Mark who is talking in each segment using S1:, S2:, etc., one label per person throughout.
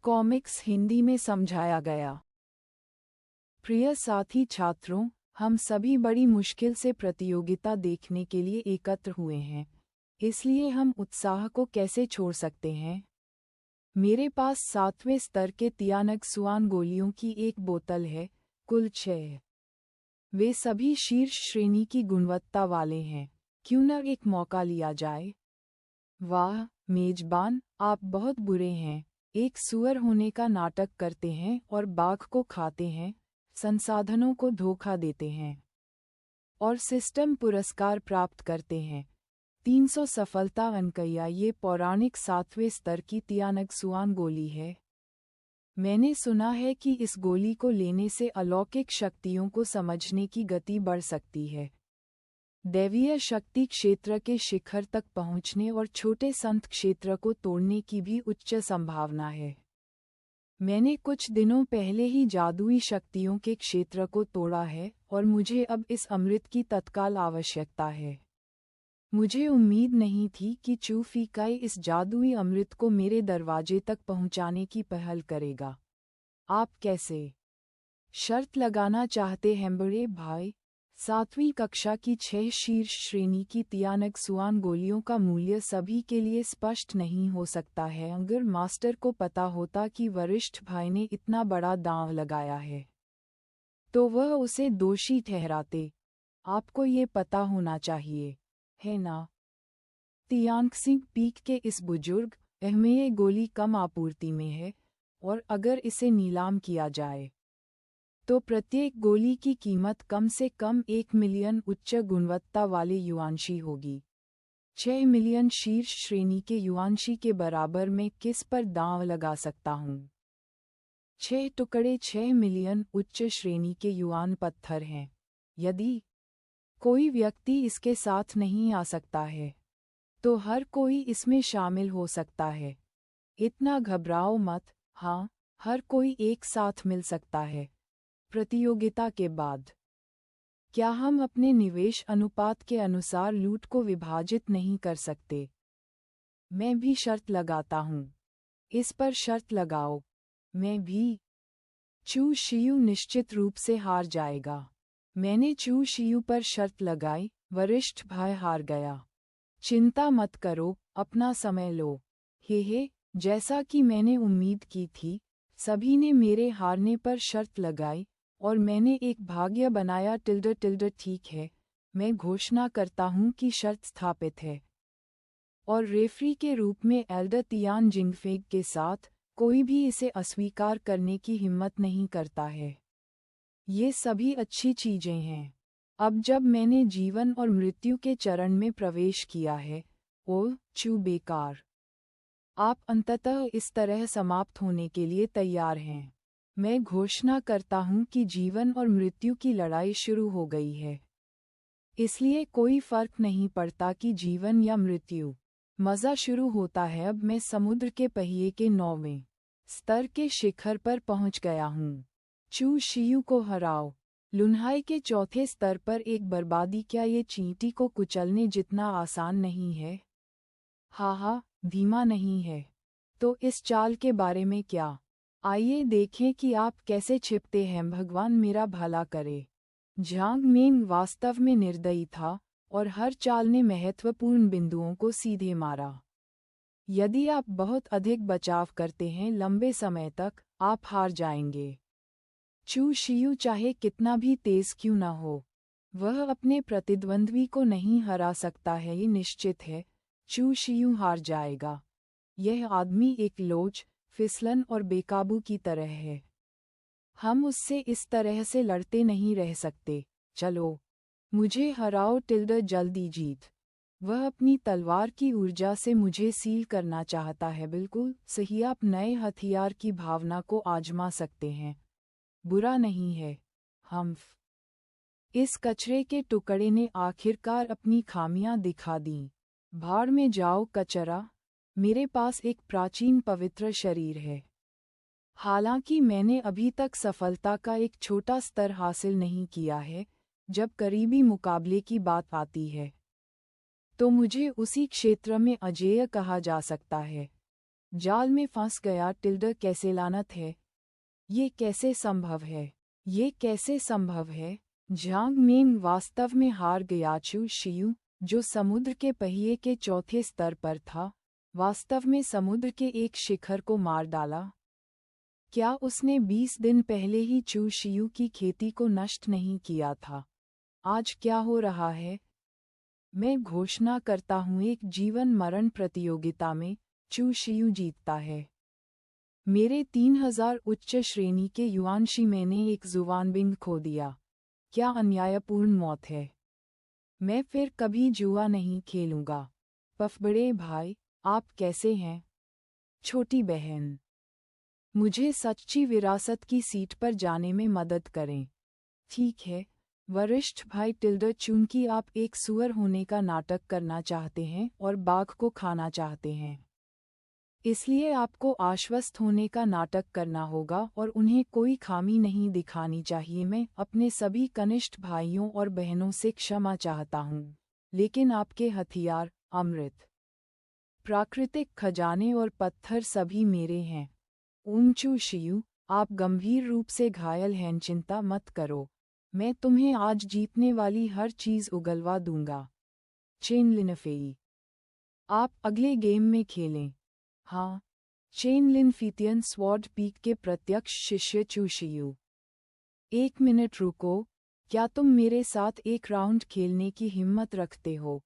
S1: Comics Hindi में समझाया गया। प्रिय साथी छात्रों, हम सभी बड़ी मुश्किल से प्रतियोगिता देखने के लिए एकत्र हुए हैं, इसलिए हम उत्साह को कैसे छोड़ सकते हैं। मेरे पास 7वें स्तर के तियानक्सुआन गोलियों की एक बोतल है, कुल 6। वे सभी शीर्ष श्रेणी की गुणवत्ता वाले हैं, क्यों न एक मौका लिया जाए। वाह मेजबान, आप बहुत बुरे हैं, एक सुअर होने का नाटक करते हैं और बाघ को खाते हैं, संसाधनों को धोखा देते हैं और सिस्टम पुरस्कार प्राप्त करते हैं। 300 सफलता अंकैया। ये पौराणिक 7वें स्तर की तियानक्सुआन गोली है। मैंने सुना है कि इस गोली को लेने से अलौकिक शक्तियों को समझने की गति बढ़ सकती है, दैवीय शक्ति क्षेत्र के शिखर तक पहुंचने और छोटे संत क्षेत्र को तोड़ने की भी उच्च संभावना है। मैंने कुछ दिनों पहले ही जादुई शक्तियों के क्षेत्र को तोड़ा है और मुझे अब इस अमृत की तत्काल आवश्यकता है। मुझे उम्मीद नहीं थी कि चू फीकाई इस जादुई अमृत को मेरे दरवाजे तक पहुंचाने की पहल करेगा। आप कैसे शर्त लगाना चाहते हैं बड़े भाई? 7वीं कक्षा की 6 शीर्ष श्रेणी की तियानक्सुआन गोलियों का मूल्य सभी के लिए स्पष्ट नहीं हो सकता है। अगर मास्टर को पता होता कि वरिष्ठ भाई ने इतना बड़ा दांव लगाया है, तो वह उसे दोषी ठहराते। आपको ये पता होना चाहिए, है ना? तियानक्सिंग पीक के इस बुजुर्ग में ये गोली कम आपूर्ति में है, और अगर इसे नीलाम किया जाए तो प्रत्येक गोली की कीमत कम से कम 1 मिलियन उच्च गुणवत्ता वाले युआनशी होगी। 6 मिलियन शीर्ष श्रेणी के युआनशी के बराबर मैं किस पर दांव लगा सकता हूँ? 6 टुकड़े 6 मिलियन उच्च श्रेणी के युआन पत्थर हैं। यदि कोई व्यक्ति इसके साथ नहीं आ सकता है, तो हर कोई इसमें शामिल हो सकता है। इतना घबराओ मत, हाँ, हर कोई एक साथ मिल सकता है। प्रतियोगिता के बाद क्या हम अपने निवेश अनुपात के अनुसार लूट को विभाजित नहीं कर सकते? मैं भी शर्त लगाता हूँ। इस पर शर्त लगाओ। मैं भी। चू शियू निश्चित रूप से हार जाएगा। मैंने चू शियू पर शर्त लगाई, वरिष्ठ भाई हार गया। चिंता मत करो, अपना समय लो। हे, जैसा कि मैंने उम्मीद की थी, सभी ने मेरे हारने पर शर्त लगाई और मैंने एक भाग्य बनाया। ठीक है, मैं घोषणा करता हूँ कि शर्त स्थापित है। और रेफरी के रूप में एल्डर तियान जिंगफेग के साथ कोई भी इसे अस्वीकार करने की हिम्मत नहीं करता है। ये सभी अच्छी चीजें हैं। अब जब मैंने जीवन और मृत्यु के चरण में प्रवेश किया है, ओह चू बेकार, आप अंततः इस तरह समाप्त होने के लिए तैयार हैं। मैं घोषणा करता हूँ कि जीवन और मृत्यु की लड़ाई शुरू हो गई है। इसलिए कोई फर्क नहीं पड़ता कि जीवन या मृत्यु। मज़ा शुरू होता है। अब मैं समुद्र के पहिए के 9वें स्तर के शिखर पर पहुँच गया हूँ। चू शियू को हराओ। लुन्हाई के 4थे स्तर पर एक बर्बादी। क्या ये चींटी को कुचलने जितना आसान नहीं है? हाँ, धीमा नहीं है। तो इस चाल के बारे में क्या? आइए देखें कि आप कैसे छिपते हैं। भगवान मेरा भला करे। झांग मेंग वास्तव में निर्दयी था और हर चाल ने महत्वपूर्ण बिंदुओं को सीधे मारा। यदि आप बहुत अधिक बचाव करते हैं लंबे समय तक, आप हार जाएंगे। चू शियू चाहे कितना भी तेज क्यों न हो, वह अपने प्रतिद्वंद्वी को नहीं हरा सकता है। ये निश्चित है, चू शियू हार जाएगा। यह आदमी एक लोच, फिसलन और बेकाबू की तरह है। हम उससे इस तरह से लड़ते नहीं रह सकते। चलो, मुझे हराओ। जल्दी जीत। वह अपनी तलवार की ऊर्जा से मुझे सील करना चाहता है। बिल्कुल सही, आप नए हथियार की भावना को आजमा सकते हैं। बुरा नहीं है। हम्फ। इस कचरे के टुकड़े ने आखिरकार अपनी खामियां दिखा दीं। भाड़ में जाओ कचरा। मेरे पास एक प्राचीन पवित्र शरीर है। हालांकि मैंने अभी तक सफलता का एक छोटा स्तर हासिल नहीं किया है, जब करीबी मुकाबले की बात आती है, तो मुझे उसी क्षेत्र में अजेय कहा जा सकता है। जाल में फंस गया। टिल्डर कैसे लानत है, ये कैसे संभव है, ये कैसे संभव है। झांग मेंग वास्तव में हार गया। चू शियू, जो समुद्र के पहिए के चौथे स्तर पर था, वास्तव में समुद्र के एक शिखर को मार डाला। क्या उसने 20 दिन पहले ही चू शियू की खेती को नष्ट नहीं किया था? आज क्या हो रहा है? मैं घोषणा करता हूँ, एक जीवन मरण प्रतियोगिता में चू शियू जीतता है। मेरे 3000 उच्च श्रेणी के युआनशी मैंने एक जुवानबिंग खो दिया। क्या अन्यायपूर्ण मौत है। मैं फिर कभी जुआ नहीं खेलूंगा। पफ बड़े भाई, आप कैसे हैं? छोटी बहन, मुझे सच्ची विरासत की सीट पर जाने में मदद करें। ठीक है वरिष्ठ भाई। टिल्डर, चूंकि आप एक सुअर होने का नाटक करना चाहते हैं और बाघ को खाना चाहते हैं, इसलिए आपको आश्वस्त होने का नाटक करना होगा और उन्हें कोई खामी नहीं दिखानी चाहिए। मैं अपने सभी कनिष्ठ भाइयों और बहनों से क्षमा चाहता हूँ, लेकिन आपके हथियार, अमृत, प्राकृतिक खजाने और पत्थर सभी मेरे हैं। चू शियू, आप गंभीर रूप से घायल हैं। चिंता मत करो, मैं तुम्हें आज जीतने वाली हर चीज़ उगलवा दूंगा। चेन लिनफेई, आप अगले गेम में खेलें। हाँ, चेन लिन फीतियन स्वॉर्ड पीक के प्रत्यक्ष शिष्य चू शियू। 1 मिनट रुको, क्या तुम मेरे साथ एक राउंड खेलने की हिम्मत रखते हो?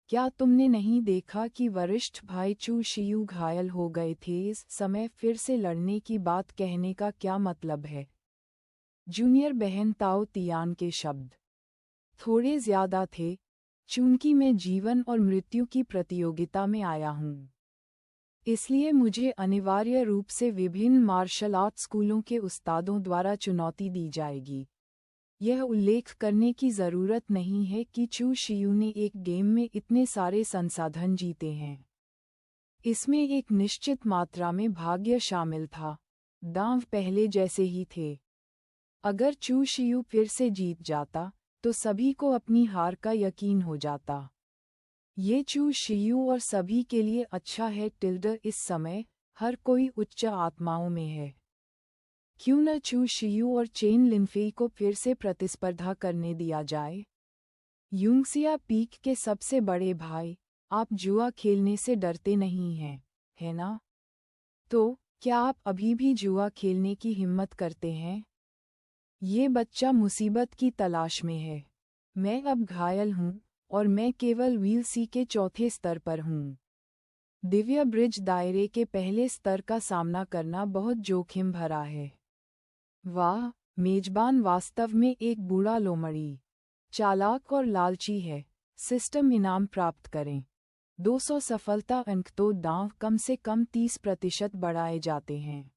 S1: क्या तुमने नहीं देखा कि वरिष्ठ भाई चू शियू घायल हो गए थे? इस समय फिर से लड़ने की बात कहने का क्या मतलब है? जूनियर बहन ताओ तियान के शब्द थोड़े ज्यादा थे, चूंकि मैं जीवन और मृत्यु की प्रतियोगिता में आया हूँ, इसलिए मुझे अनिवार्य रूप से विभिन्न मार्शल आर्ट स्कूलों के उस्तादों द्वारा चुनौती दी जाएगी। यह उल्लेख करने की ज़रूरत नहीं है कि चू शियू ने एक गेम में इतने सारे संसाधन जीते हैं। इसमें एक निश्चित मात्रा में भाग्य शामिल था। दांव पहले जैसे ही थे। अगर चू शियू फिर से जीत जाता तो सभी को अपनी हार का यकीन हो जाता। ये चू शियू और सभी के लिए अच्छा है। टिल्डर, इस समय हर कोई उच्च आत्माओं में है। क्यों न चू शियू और चेन लिनफेई को फिर से प्रतिस्पर्धा करने दिया जाए? यूंगसिया पीक के सबसे बड़े भाई, आप जुआ खेलने से डरते नहीं हैं, है ना? तो क्या आप अभी भी जुआ खेलने की हिम्मत करते हैं? ये बच्चा मुसीबत की तलाश में है। मैं अब घायल हूँ और मैं केवल व्हील सी के चौथे स्तर पर हूँ। दिव्य ब्रिज दायरे के पहले स्तर का सामना करना बहुत जोखिम भरा है। वाह, मेजबान वास्तव में एक बूढ़ा लोमड़ी, चालाक और लालची है। सिस्टम इनाम प्राप्त करें। 200 सफलता अंक, तो दांव कम से कम 30% बढ़ाए जाते हैं।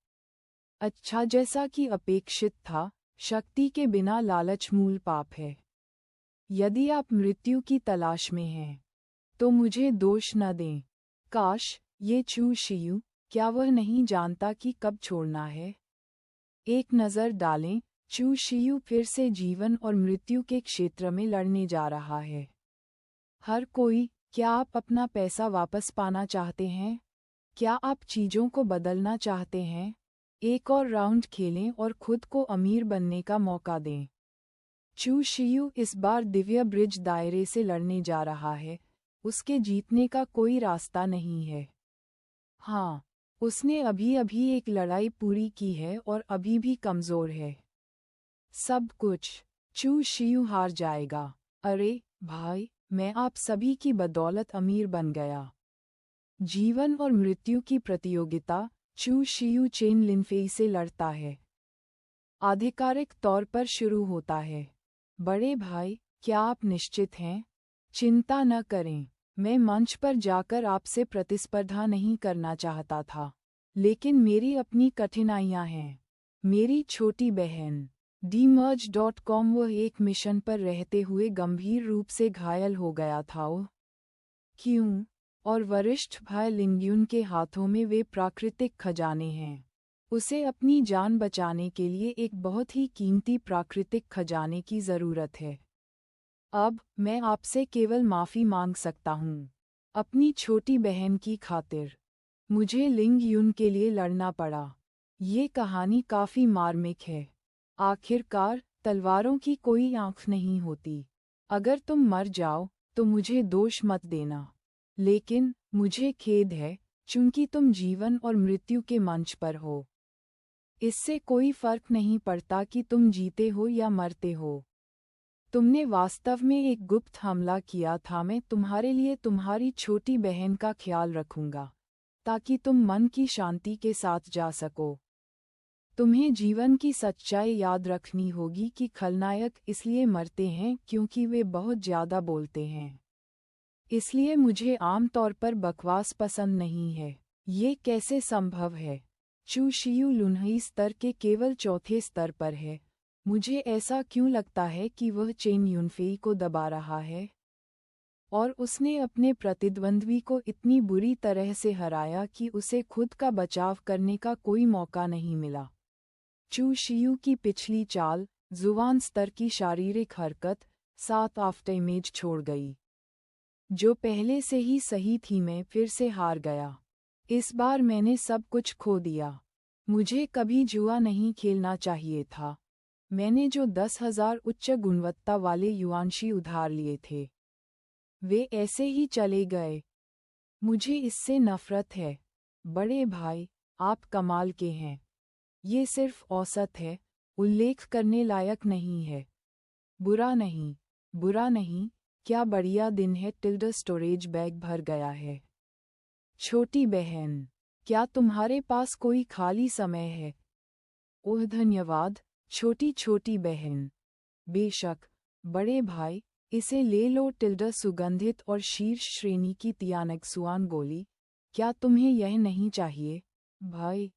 S1: अच्छा, जैसा कि अपेक्षित था, शक्ति के बिना लालच मूल पाप है। यदि आप मृत्यु की तलाश में हैं, तो मुझे दोष न दें। काश, ये चू शियू, क्या वह नहीं जानता कि कब छोड़ना है? एक नज़र डालें, चू शियू फिर से जीवन और मृत्यु के क्षेत्र में लड़ने जा रहा है। हर कोई, क्या आप अपना पैसा वापस पाना चाहते हैं? क्या आप चीज़ों को बदलना चाहते हैं? एक और राउंड खेलें और खुद को अमीर बनने का मौका दें। चू शियू इस बार दिव्य ब्रिज दायरे से लड़ने जा रहा है। उसके जीतने का कोई रास्ता नहीं है। हाँ, उसने अभी-अभी एक लड़ाई पूरी की है और अभी भी कमज़ोर है। सब कुछ, चू शियू हार जाएगा। अरे भाई, मैं आप सभी की बदौलत अमीर बन गया। जीवन और मृत्यु की प्रतियोगिता, चू शियू चेन लिनफेई से लड़ता है। आधिकारिक तौर पर शुरू होता है। बड़े भाई, क्या आप निश्चित हैं? चिंता न करें, मैं मंच पर जाकर आपसे प्रतिस्पर्धा नहीं करना चाहता था, लेकिन मेरी अपनी कठिनाइयां हैं। मेरी छोटी बहन dmerge.com, वह एक मिशन पर रहते हुए गंभीर रूप से घायल हो गया था। ओह क्यों? और वरिष्ठ भाई लिंग्यून के हाथों में वे प्राकृतिक खजाने हैं। उसे अपनी जान बचाने के लिए एक बहुत ही कीमती प्राकृतिक खजाने की ज़रूरत है। अब मैं आपसे केवल माफ़ी मांग सकता हूँ, अपनी छोटी बहन की खातिर। मुझे लिंग युन के लिए लड़ना पड़ा। ये कहानी काफी मार्मिक है। आखिरकार तलवारों की कोई आंख नहीं होती। अगर तुम मर जाओ तो मुझे दोष मत देना, लेकिन मुझे खेद है चूंकि तुम जीवन और मृत्यु के मंच पर हो। इससे कोई फर्क नहीं पड़ता कि तुम जीते हो या मरते हो। तुमने वास्तव में एक गुप्त हमला किया था। मैं तुम्हारे लिए तुम्हारी छोटी बहन का ख्याल रखूंगा, ताकि तुम मन की शांति के साथ जा सको। तुम्हें जीवन की सच्चाई याद रखनी होगी कि खलनायक इसलिए मरते हैं क्योंकि वे बहुत ज्यादा बोलते हैं। इसलिए मुझे आमतौर पर बकवास पसंद नहीं है। ये कैसे संभव है? चू शियू लुन्हई स्तर के केवल चौथे स्तर पर है। मुझे ऐसा क्यों लगता है कि वह चेन युनफेई को दबा रहा है? और उसने अपने प्रतिद्वंद्वी को इतनी बुरी तरह से हराया कि उसे खुद का बचाव करने का कोई मौका नहीं मिला। चू शियू की पिछली चाल, जुबान स्तर की शारीरिक हरकत, साथ आफ्टर इमेज छोड़ गई। जो पहले से ही सही थी। मैं फिर से हार गया। इस बार मैंने सब कुछ खो दिया। मुझे कभी जुआ नहीं खेलना चाहिए था। मैंने जो 10,000 उच्च गुणवत्ता वाले युआनशी उधार लिए थे, वे ऐसे ही चले गए। मुझे इससे नफरत है। बड़े भाई, आप कमाल के हैं। ये सिर्फ औसत है, उल्लेख करने लायक नहीं है। बुरा नहीं, बुरा नहीं, क्या बढ़िया दिन है। स्टोरेज बैग भर गया है। छोटी बहन, क्या तुम्हारे पास कोई खाली समय है? ओह धन्यवाद, छोटी छोटी बहन। बेशक, बड़े भाई, इसे ले लो। सुगंधित और शीर्ष श्रेणी की तियानक्सुआन गोली। क्या तुम्हें यह नहीं चाहिए, भाई?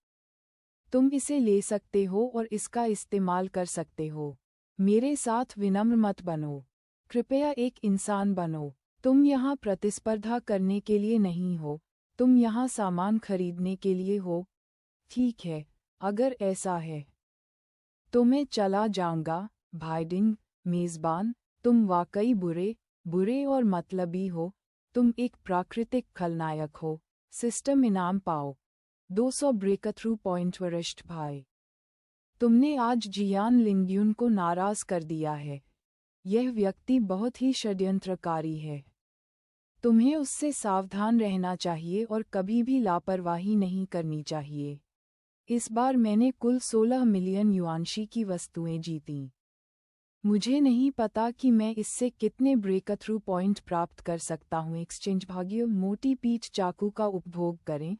S1: तुम इसे ले सकते हो और इसका इस्तेमाल कर सकते हो। मेरे साथ विनम्र मत बनो। कृपया एक इंसान बनो। तुम यहाँ प्रतिस्पर्धा करने के लिए नहीं हो, तुम यहाँ सामान खरीदने के लिए हो। ठीक है, अगर ऐसा है तो मैं चला जाऊंगा। भाइडिंग, मेजबान, तुम वाकई बुरे और मतलबी हो। तुम एक प्राकृतिक खलनायक हो। सिस्टम इनाम पाओ। 200 ब्रेकथ्रू पॉइंट। वरिष्ठ भाई, तुमने आज जियान लिंग्युन को नाराज कर दिया है। यह व्यक्ति बहुत ही षड्यंत्रकारी है। तुम्हें उससे सावधान रहना चाहिए और कभी भी लापरवाही नहीं करनी चाहिए। इस बार मैंने कुल 16 मिलियन युआनशी की वस्तुएं जीतीं। मुझे नहीं पता कि मैं इससे कितने ब्रेकथ्रू पॉइंट प्राप्त कर सकता हूँ। एक्सचेंज भाग्य मोटी पीठ चाकू का उपभोग करें।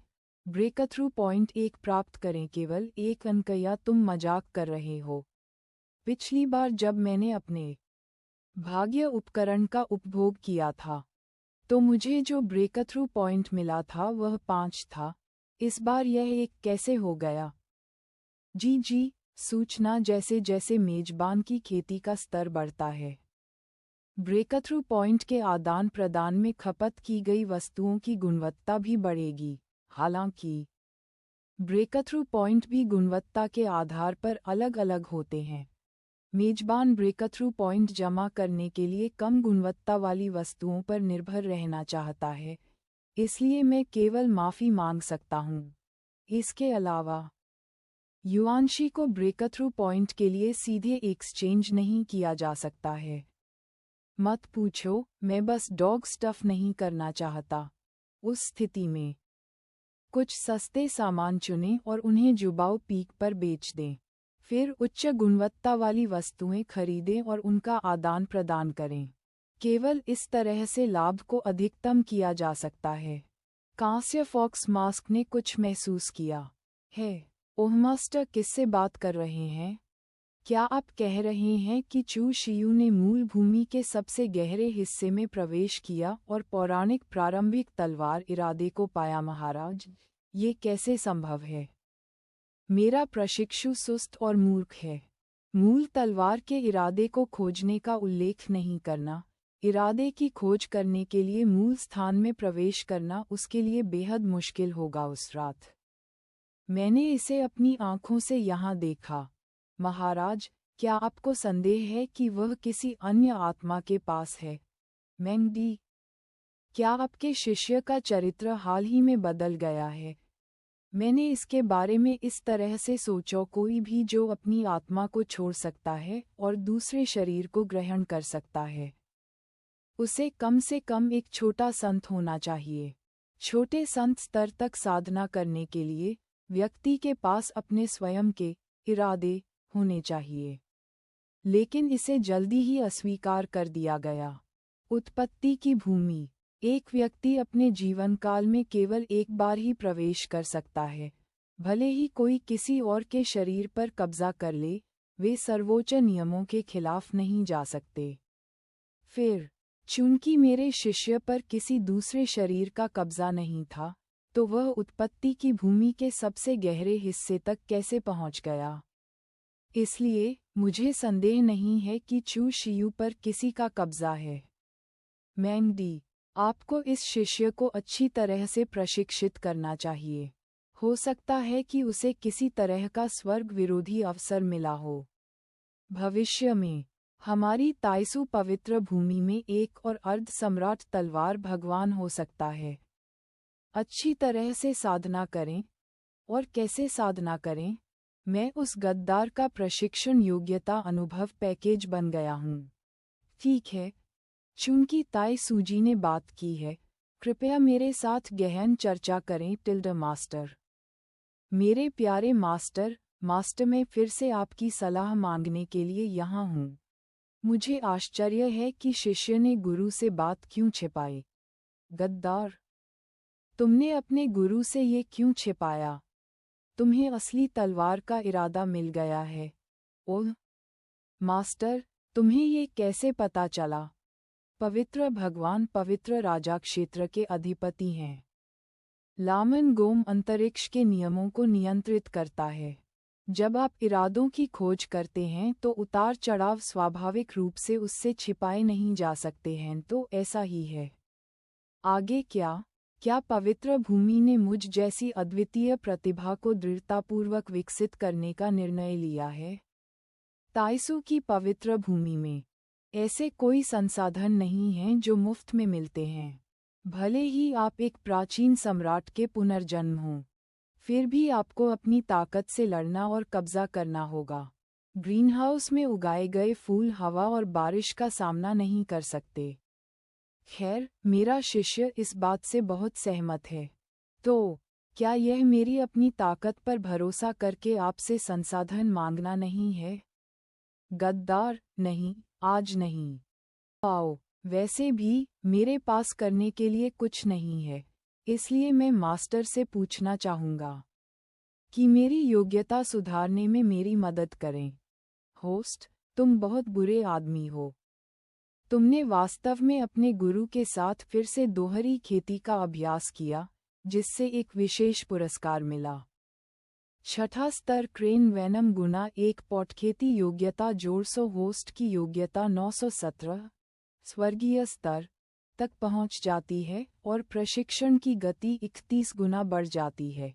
S1: ब्रेकथ्रू पॉइंट 1 प्राप्त करें। केवल एक अंक। या तुम मजाक कर रहे हो? पिछली बार जब मैंने अपने भाग्य उपकरण का उपभोग किया था, तो मुझे जो ब्रेकथ्रू पॉइंट मिला था वह 5 था। इस बार यह 1 कैसे हो गया? जी, सूचना जैसे जैसे मेजबान की खेती का स्तर बढ़ता है, ब्रेकथ्रू पॉइंट के आदान प्रदान में खपत की गई वस्तुओं की गुणवत्ता भी बढ़ेगी। हालांकि ब्रेकथ्रू पॉइंट भी गुणवत्ता के आधार पर अलग अलग होते हैं। मेजबान ब्रेकथ्रू पॉइंट जमा करने के लिए कम गुणवत्ता वाली वस्तुओं पर निर्भर रहना चाहता है, इसलिए मैं केवल माफ़ी मांग सकता हूँ। इसके अलावा युआनशी को ब्रेकथ्रू पॉइंट के लिए सीधे एक्सचेंज नहीं किया जा सकता है। मत पूछो, मैं बस डॉग स्टफ नहीं करना चाहता। उस स्थिति में कुछ सस्ते सामान चुनें और उन्हें जुबाओ पीक पर बेच दें। फिर उच्च गुणवत्ता वाली वस्तुएं खरीदें और उनका आदान प्रदान करें। केवल इस तरह से लाभ को अधिकतम किया जा सकता है। कांस्य फॉक्स मास्क ने कुछ महसूस किया है। ओह मास्टर, किससे बात कर रहे हैं? क्या आप कह रहे हैं कि चू शियू ने मूल भूमि के सबसे गहरे हिस्से में प्रवेश किया और पौराणिक प्रारंभिक तलवार इरादे को पाया? महाराज, ये कैसे संभव है? मेरा प्रशिक्षु सुस्त और मूर्ख है। मूल तलवार के इरादे को खोजने का उल्लेख नहीं करना। इरादे की खोज करने के लिए मूल स्थान में प्रवेश करना उसके लिए बेहद मुश्किल होगा। उस रात मैंने इसे अपनी आंखों से यहाँ देखा। महाराज, क्या आपको संदेह है कि वह किसी अन्य आत्मा के पास है? मैंगडी, क्या आपके शिष्य का चरित्र हाल ही में बदल गया है? मैंने इसके बारे में इस तरह से सोचा, कोई भी जो अपनी आत्मा को छोड़ सकता है और दूसरे शरीर को ग्रहण कर सकता है, उसे कम से कम एक छोटा संत होना चाहिए। छोटे संत स्तर तक साधना करने के लिए व्यक्ति के पास अपने स्वयं के इरादे होने चाहिए, लेकिन इसे जल्दी ही अस्वीकार कर दिया गया। उत्पत्ति की भूमि। एक व्यक्ति अपने जीवन काल में केवल एक बार ही प्रवेश कर सकता है, भले ही कोई किसी और के शरीर पर कब्जा कर ले, वे सर्वोच्च नियमों के खिलाफ नहीं जा सकते। फिर, चूंकि मेरे शिष्य पर किसी दूसरे शरीर का कब्जा नहीं था, तो वह उत्पत्ति की भूमि के सबसे गहरे हिस्से तक कैसे पहुंच गया? इसलिए, मुझे संदेह नहीं है कि चू शियू पर किसी का कब्जा है। मैंडी, आपको इस शिष्य को अच्छी तरह से प्रशिक्षित करना चाहिए। हो सकता है कि उसे किसी तरह का स्वर्ग विरोधी अवसर मिला हो। भविष्य में, हमारी ताइसु पवित्र भूमि में एक और अर्ध सम्राट तलवार भगवान हो सकता है। अच्छी तरह से साधना करें। और कैसे साधना करें? मैं उस गद्दार का प्रशिक्षण योग्यता अनुभव पैकेज बन गया हूँ। ठीक है, चूंकि ताई सूजी ने बात की है, कृपया मेरे साथ गहन चर्चा करें। मास्टर, मेरे प्यारे मास्टर, मैं फिर से आपकी सलाह मांगने के लिए यहाँ हूँ। मुझे आश्चर्य है कि शिष्य ने गुरु से बात क्यों छिपाई। गद्दार, तुमने अपने गुरु से ये क्यों छिपाया? तुम्हें असली तलवार का इरादा मिल गया है। ओह मास्टर, तुम्हें ये कैसे पता चला? पवित्र भगवान पवित्र राजा क्षेत्र के अधिपति हैं। लामन गोम अंतरिक्ष के नियमों को नियंत्रित करता है। जब आप इरादों की खोज करते हैं तो उतार चढ़ाव स्वाभाविक रूप से उससे छिपाए नहीं जा सकते हैं, तो ऐसा ही है। आगे क्या पवित्र भूमि ने मुझ जैसी अद्वितीय प्रतिभा को दृढ़तापूर्वक विकसित करने का निर्णय लिया है? ताइसु की पवित्र भूमि में ऐसे कोई संसाधन नहीं हैं जो मुफ्त में मिलते हैं। भले ही आप एक प्राचीन सम्राट के पुनर्जन्म हों, फिर भी आपको अपनी ताकत से लड़ना और कब्जा करना होगा। ग्रीनहाउस में उगाए गए फूल हवा और बारिश का सामना नहीं कर सकते। खैर, मेरा शिष्य इस बात से बहुत सहमत है। तो, क्या यह मेरी अपनी ताकत पर भरोसा करके आपसे संसाधन मांगना नहीं है? गद्दार, नहीं, आज नहीं। आओ, वैसे भी, मेरे पास करने के लिए कुछ नहीं है, इसलिए मैं मास्टर से पूछना चाहूँगा कि मेरी योग्यता सुधारने में मेरी मदद करें। होस्ट, तुम बहुत बुरे आदमी हो। तुमने वास्तव में अपने गुरु के साथ फिर से दोहरी खेती का अभ्यास किया, जिससे एक विशेष पुरस्कार मिला। छठा स्तर क्रेन वेनम गुना 1 पॉट खेती योग्यता जोड़ 100 होस्ट की योग्यता 917 स्वर्गीय स्तर तक पहुंच जाती है और प्रशिक्षण की गति 31 गुना बढ़ जाती है।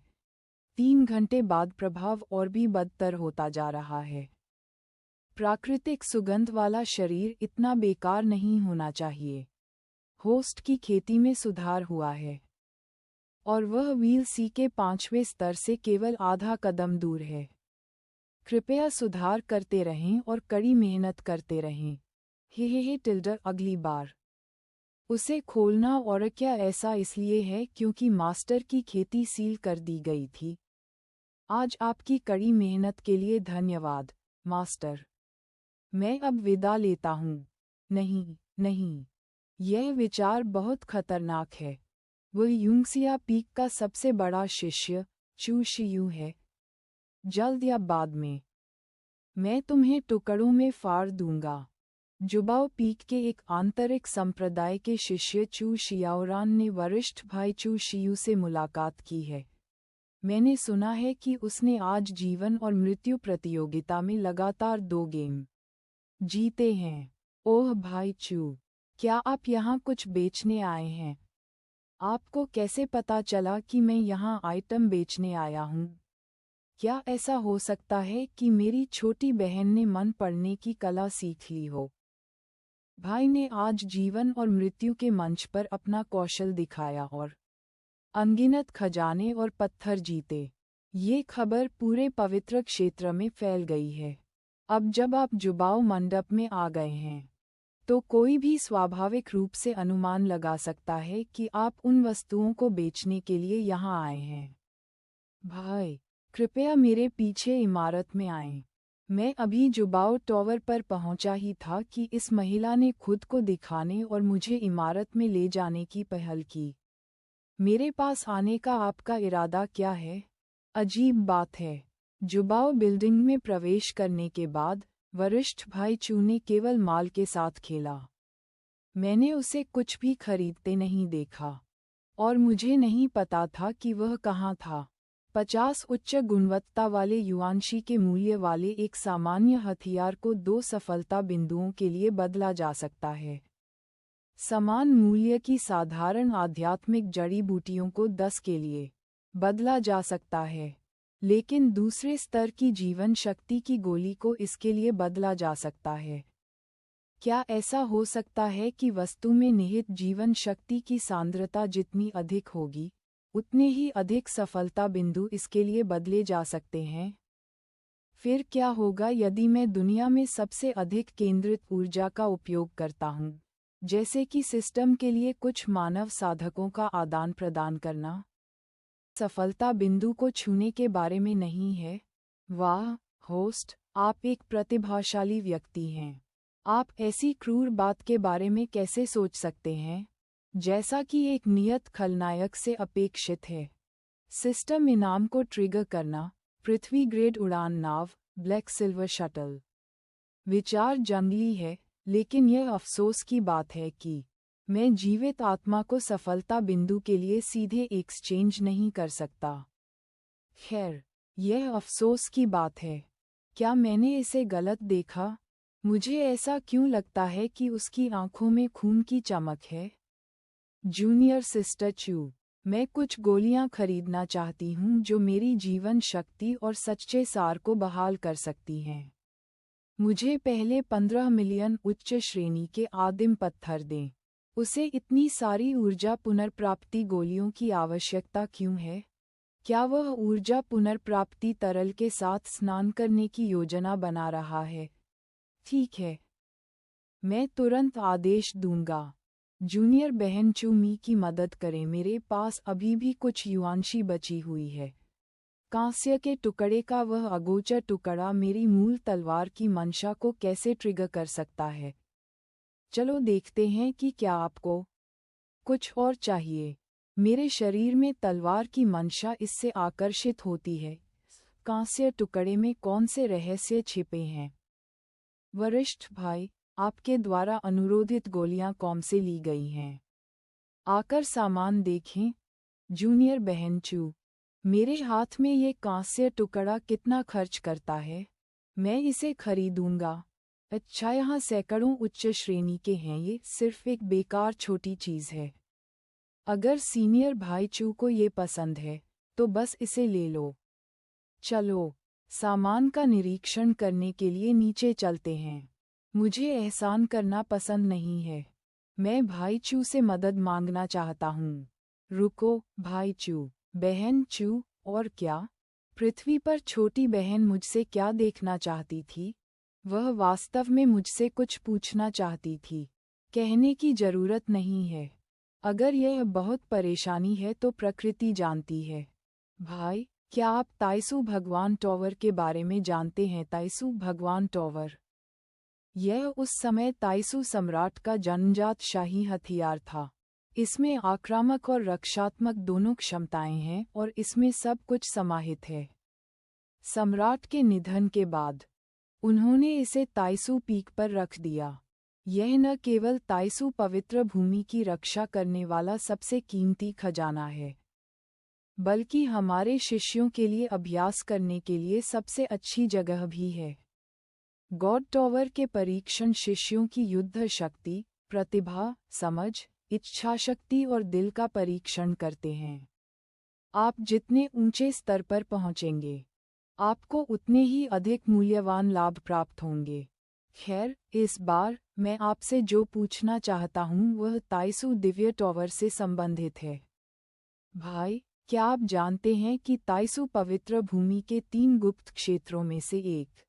S1: 3 घंटे बाद प्रभाव और भी बदतर होता जा रहा है। प्राकृतिक सुगंध वाला शरीर इतना बेकार नहीं होना चाहिए। होस्ट की खेती में सुधार हुआ है और वह व्हील सी के 5वें स्तर से केवल आधा कदम दूर है। कृपया सुधार करते रहें और कड़ी मेहनत करते रहें। हे टिल्डर, अगली बार उसे खोलना और क्या ऐसा इसलिए है क्योंकि मास्टर की खेती सील कर दी गई थी। आज आपकी कड़ी मेहनत के लिए धन्यवाद, मास्टर। मैं अब विदा लेता हूँ। नहीं, यह विचार बहुत खतरनाक है। वह यूंगसिया पीक का सबसे बड़ा शिष्य चू शियू है। जल्द या बाद में मैं तुम्हें टुकड़ों में फाड़ दूंगा। जुबाओ पीक के एक आंतरिक संप्रदाय के शिष्य चू शियाओरान ने वरिष्ठ भाई चू शियू से मुलाकात की है। मैंने सुना है कि उसने आज जीवन और मृत्यु प्रतियोगिता में लगातार 2 गेम जीते हैं। ओह भाई चू, क्या आप यहाँ कुछ बेचने आए हैं? आपको कैसे पता चला कि मैं यहाँ आइटम बेचने आया हूँ? क्या ऐसा हो सकता है कि मेरी छोटी बहन ने मन पढ़ने की कला सीख ली हो? भाई ने आज जीवन और मृत्यु के मंच पर अपना कौशल दिखाया और अनगिनत खजाने और पत्थर जीते। ये खबर पूरे पवित्र क्षेत्र में फैल गई है। अब जब आप जुबाओ मंडप में आ गए हैं, तो कोई भी स्वाभाविक रूप से अनुमान लगा सकता है कि आप उन वस्तुओं को बेचने के लिए यहाँ आए हैं। भाई, कृपया मेरे पीछे इमारत में आएं। मैं अभी जुबाओ टॉवर पर पहुंचा ही था कि इस महिला ने खुद को दिखाने और मुझे इमारत में ले जाने की पहल की। मेरे पास आने का आपका इरादा क्या है? अजीब बात है। जुबाओ बिल्डिंग में प्रवेश करने के बाद वरिष्ठ भाई चू ने केवल माल के साथ खेला। मैंने उसे कुछ भी खरीदते नहीं देखा, और मुझे नहीं पता था कि वह कहाँ था। 50 उच्च गुणवत्ता वाले युआनशी के मूल्य वाले एक सामान्य हथियार को 2 सफलता बिंदुओं के लिए बदला जा सकता है। समान मूल्य की साधारण आध्यात्मिक जड़ी बूटियों को 10 के लिए बदला जा सकता है, लेकिन दूसरे स्तर की जीवन शक्ति की गोली को इसके लिए बदला जा सकता है। क्या ऐसा हो सकता है कि वस्तु में निहित जीवन शक्ति की सांद्रता जितनी अधिक होगी, उतने ही अधिक सफलता बिंदु इसके लिए बदले जा सकते हैं? फिर क्या होगा यदि मैं दुनिया में सबसे अधिक केंद्रित ऊर्जा का उपयोग करता हूँ, जैसे कि सिस्टम के लिए कुछ मानव साधकों का आदान प्रदान करना? सफलता बिंदु को छूने के बारे में नहीं है। वाह, होस्ट, आप एक प्रतिभाशाली व्यक्ति हैं। आप ऐसी क्रूर बात के बारे में कैसे सोच सकते हैं, जैसा कि एक नियत खलनायक से अपेक्षित है? सिस्टम इनाम को ट्रिगर करना, पृथ्वी ग्रेड उड़ान नाव, ब्लैक सिल्वर शटल। विचार जंगली है, लेकिन यह अफसोस की बात है कि मैं जीवित आत्मा को सफलता बिंदु के लिए सीधे एक्सचेंज नहीं कर सकता। खैर, यह अफसोस की बात है। क्या मैंने इसे गलत देखा? मुझे ऐसा क्यों लगता है कि उसकी आंखों में खून की चमक है? जूनियर सिस्टर चू, मैं कुछ गोलियां खरीदना चाहती हूं जो मेरी जीवन शक्ति और सच्चे सार को बहाल कर सकती हैं। मुझे पहले 15 मिलियन उच्च श्रेणी के आदिम पत्थर दें। उसे इतनी सारी ऊर्जा पुनर्प्राप्ति गोलियों की आवश्यकता क्यों है? क्या वह ऊर्जा पुनर्प्राप्ति तरल के साथ स्नान करने की योजना बना रहा है? ठीक है, मैं तुरंत आदेश दूंगा। जूनियर बहन चू मी की मदद करें। मेरे पास अभी भी कुछ युआनशी बची हुई है। कांस्य के टुकड़े का वह अगोचर टुकड़ा मेरी मूल तलवार की मंशा को कैसे ट्रिगर कर सकता है। चलो देखते हैं कि क्या आपको कुछ और चाहिए। मेरे शरीर में तलवार की मंशा इससे आकर्षित होती है। कांस्य टुकड़े में कौन से रहस्य छिपे हैं? वरिष्ठ भाई, आपके द्वारा अनुरोधित गोलियां कौन से ली गई हैं? आकर सामान देखें। जूनियर बहन चू, मेरे हाथ में ये कांस्य टुकड़ा कितना खर्च करता है? मैं इसे खरीदूंगा। अच्छा, यहाँ सैकड़ों उच्च श्रेणी के हैं। ये सिर्फ एक बेकार छोटी चीज़ है। अगर सीनियर भाई चू को ये पसंद है, तो बस इसे ले लो। चलो, सामान का निरीक्षण करने के लिए नीचे चलते हैं। मुझे एहसान करना पसंद नहीं है। मैं भाई चू से मदद मांगना चाहता हूँ। रुको, भाई चू, बहन चू, और क्या? पृथ्वी पर छोटी बहन मुझसे क्या देखना चाहती थी? वह वास्तव में मुझसे कुछ पूछना चाहती थी। कहने की जरूरत नहीं है। अगर यह बहुत परेशानी है तो प्रकृति जानती है। भाई, क्या आप ताइसू भगवान टॉवर के बारे में जानते हैं? ताइसू भगवान टॉवर, यह उस समय ताइसू सम्राट का जन्मजात शाही हथियार था। इसमें आक्रामक और रक्षात्मक दोनों क्षमताएं हैं और इसमें सब कुछ समाहित है। सम्राट के निधन के बाद उन्होंने इसे ताइसू पीक पर रख दिया। यह न केवल ताइसू पवित्र भूमि की रक्षा करने वाला सबसे कीमती खजाना है, बल्कि हमारे शिष्यों के लिए अभ्यास करने के लिए सबसे अच्छी जगह भी है। गॉड टॉवर के परीक्षण शिष्यों की युद्ध शक्ति, प्रतिभा, समझ, इच्छाशक्ति और दिल का परीक्षण करते हैं। आप जितने ऊंचे स्तर पर पहुंचेंगे, आपको उतने ही अधिक मूल्यवान लाभ प्राप्त होंगे। खैर, इस बार मैं आपसे जो पूछना चाहता हूँ वह ताइसू दिव्य टॉवर से संबंधित है। भाई, क्या आप जानते हैं कि ताइसु पवित्र भूमि के 3 गुप्त क्षेत्रों में से एक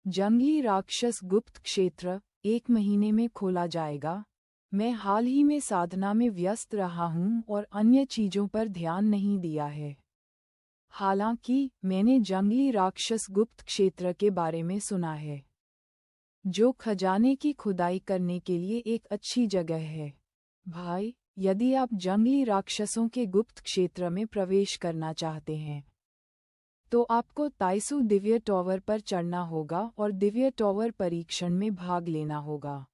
S1: जंगली राक्षस गुप्त क्षेत्र 1 महीने में खोला जाएगा? मैं हाल ही में साधना में व्यस्त रहा हूँ और अन्य चीजों पर ध्यान नहीं दिया है। हालांकि मैंने जंगली राक्षस गुप्त क्षेत्र के बारे में सुना है, जो खजाने की खुदाई करने के लिए एक अच्छी जगह है। भाई, यदि आप जंगली राक्षसों के गुप्त क्षेत्र में प्रवेश करना चाहते हैं, तो आपको ताइसु दिव्य टॉवर पर चढ़ना होगा और दिव्य टॉवर परीक्षण में भाग लेना होगा।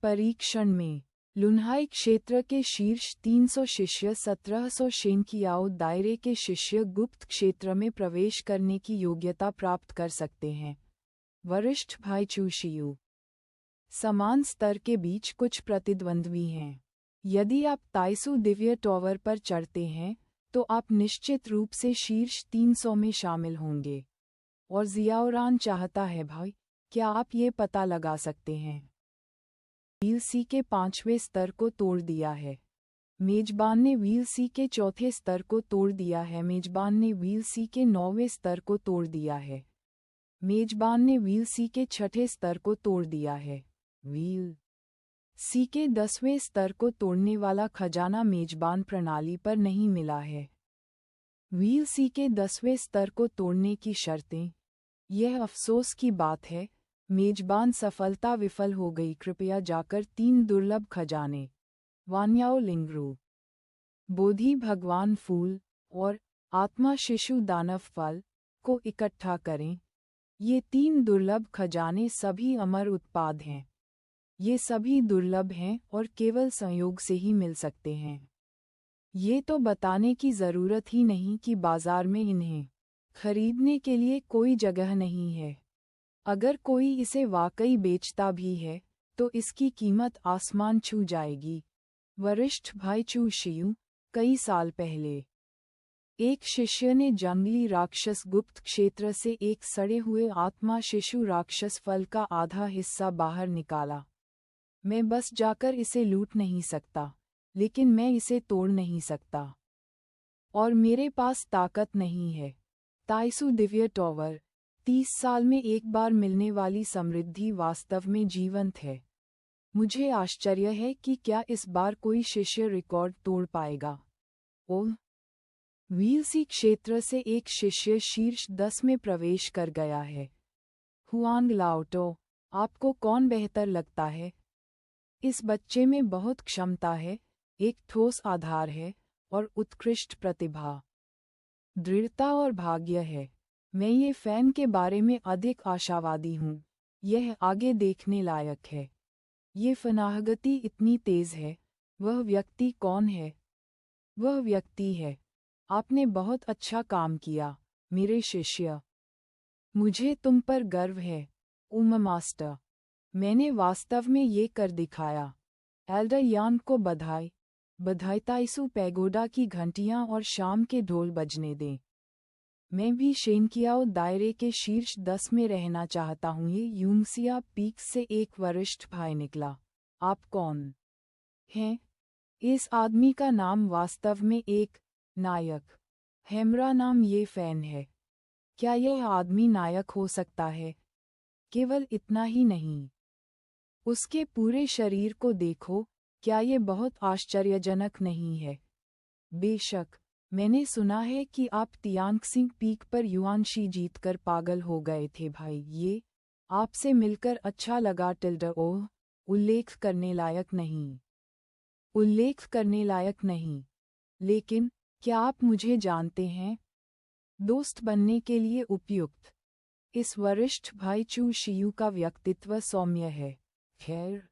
S1: परीक्षण में लुन्हाई क्षेत्र के शीर्ष 300 शिष्य 1700 शेनकियाओ दायरे के शिष्य गुप्त क्षेत्र में प्रवेश करने की योग्यता प्राप्त कर सकते हैं। वरिष्ठ भाई चूशियू, समान स्तर के बीच कुछ प्रतिद्वंद्वी हैं। यदि आप ताइसु दिव्य टॉवर पर चढ़ते हैं, तो आप निश्चित रूप से शीर्ष 300 में शामिल होंगे। और जियाओरान चाहता है भाई, क्या आप ये पता लगा सकते हैं? व्हील सी के 5वें स्तर को तोड़ दिया है। मेजबान ने व्हील सी के 4थे स्तर को तोड़ दिया है। मेजबान ने व्हील सी के 9वें स्तर को तोड़ दिया है। मेजबान ने व्हील सी के 6ठे स्तर को तोड़ दिया है। व्हील सी के 10वें स्तर को तोड़ने वाला खजाना मेजबान प्रणाली पर नहीं मिला है। व्हील सी के 10वें स्तर को तोड़ने की शर्तें। यह अफसोस की बात है, मेजबान सफलता विफल हो गई। कृपया जाकर 3 दुर्लभ खजाने वान्याओ लिंगरू, बोधि भगवान फूल और आत्मा शिशु दानव फल को इकट्ठा करें। ये 3 दुर्लभ खजाने सभी अमर उत्पाद हैं। ये सभी दुर्लभ हैं और केवल संयोग से ही मिल सकते हैं। ये तो बताने की ज़रूरत ही नहीं कि बाजार में इन्हें खरीदने के लिए कोई जगह नहीं है। अगर कोई इसे वाकई बेचता भी है, तो इसकी कीमत आसमान छू जाएगी। वरिष्ठ भाई चू शियू, कई साल पहले एक शिष्य ने जंगली राक्षस गुप्त क्षेत्र से एक सड़े हुए आत्मा शिशु राक्षस फल का आधा हिस्सा बाहर निकाला। मैं बस जाकर इसे लूट नहीं सकता, लेकिन मैं इसे तोड़ नहीं सकता। और मेरे पास ताकत नहीं है। ताइसु दिव्य टॉवर 30 साल में एक बार मिलने वाली समृद्धि वास्तव में जीवंत है। मुझे आश्चर्य है कि क्या इस बार कोई शिष्य रिकॉर्ड तोड़ पाएगा। ओह! व्हील सी क्षेत्र से एक शिष्य शीर्ष 10 में प्रवेश कर गया है। हुआंग लाओटो, आपको कौन बेहतर लगता है? इस बच्चे में बहुत क्षमता है, एक ठोस आधार है और उत्कृष्ट प्रतिभा, दृढ़ता और भाग्य है। मैं ये फैन के बारे में अधिक आशावादी हूँ। यह आगे देखने लायक है। ये फनाहगति इतनी तेज है। वह व्यक्ति कौन है? वह व्यक्ति है। आपने बहुत अच्छा काम किया, मेरे शिष्य। मुझे तुम पर गर्व है, उमा मास्टर। मैंने वास्तव में ये कर दिखाया। एल्डर यान को बधाई। बधाई। ताइसु पैगोडा की घंटियां और शाम के ढोल बजने दें। मैं भी शेनकियाओ दायरे के शीर्ष 10 में रहना चाहता हूँ। ये यूंगसिया पीक से एक वरिष्ठ भाई निकला। आप कौन हैं? इस आदमी का नाम वास्तव में एक नायक है। मेरा नाम ये फैन है। क्या यह आदमी नायक हो सकता है? केवल इतना ही नहीं, उसके पूरे शरीर को देखो। क्या ये बहुत आश्चर्यजनक नहीं है? बेशक, मैंने सुना है कि आप तियांगसिंग पीक पर युआनशी जीतकर पागल हो गए थे। भाई, ये आपसे मिलकर अच्छा लगा। ओह, उल्लेख करने लायक नहीं। उल्लेख करने लायक नहीं। लेकिन क्या आप मुझे जानते हैं? दोस्त बनने के लिए उपयुक्त। इस वरिष्ठ भाई चू शियू का व्यक्तित्व सौम्य है। खैर,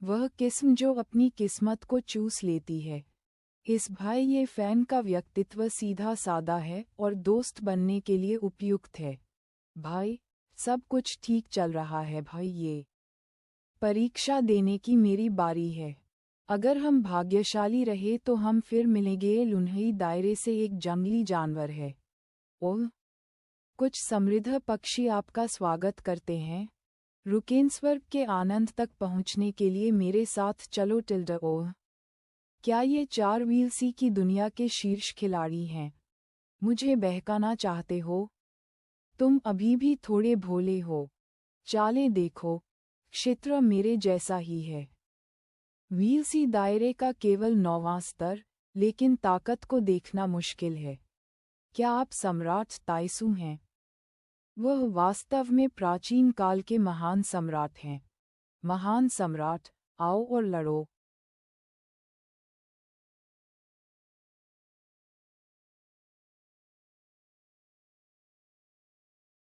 S1: वह किस्म जो अपनी किस्मत को चूस लेती है। इस भाई ये फैन का व्यक्तित्व सीधा सादा है और दोस्त बनने के लिए उपयुक्त है। भाई, सब कुछ ठीक चल रहा है। भाई, ये परीक्षा देने की मेरी बारी है। अगर हम भाग्यशाली रहे तो हम फिर मिलेंगे। लुन्हई दायरे से एक जंगली जानवर है। ओह! कुछ समृद्ध पक्षी आपका स्वागत करते हैं। रुकेन स्वर्ग के आनंद तक पहुंचने के लिए मेरे साथ चलो। ओह! क्या ये 4 व्हील सी की दुनिया के शीर्ष खिलाड़ी हैं? मुझे बहकाना चाहते हो? तुम अभी भी थोड़े भोले हो। चालें देखो, क्षेत्र मेरे जैसा ही है। व्हील सी दायरे का केवल 9वां स्तर, लेकिन ताकत को देखना मुश्किल है। क्या आप सम्राट ताइसु हैं? वह वास्तव में प्राचीन काल के महान सम्राट हैं। महान सम्राट, आओ और लड़ो।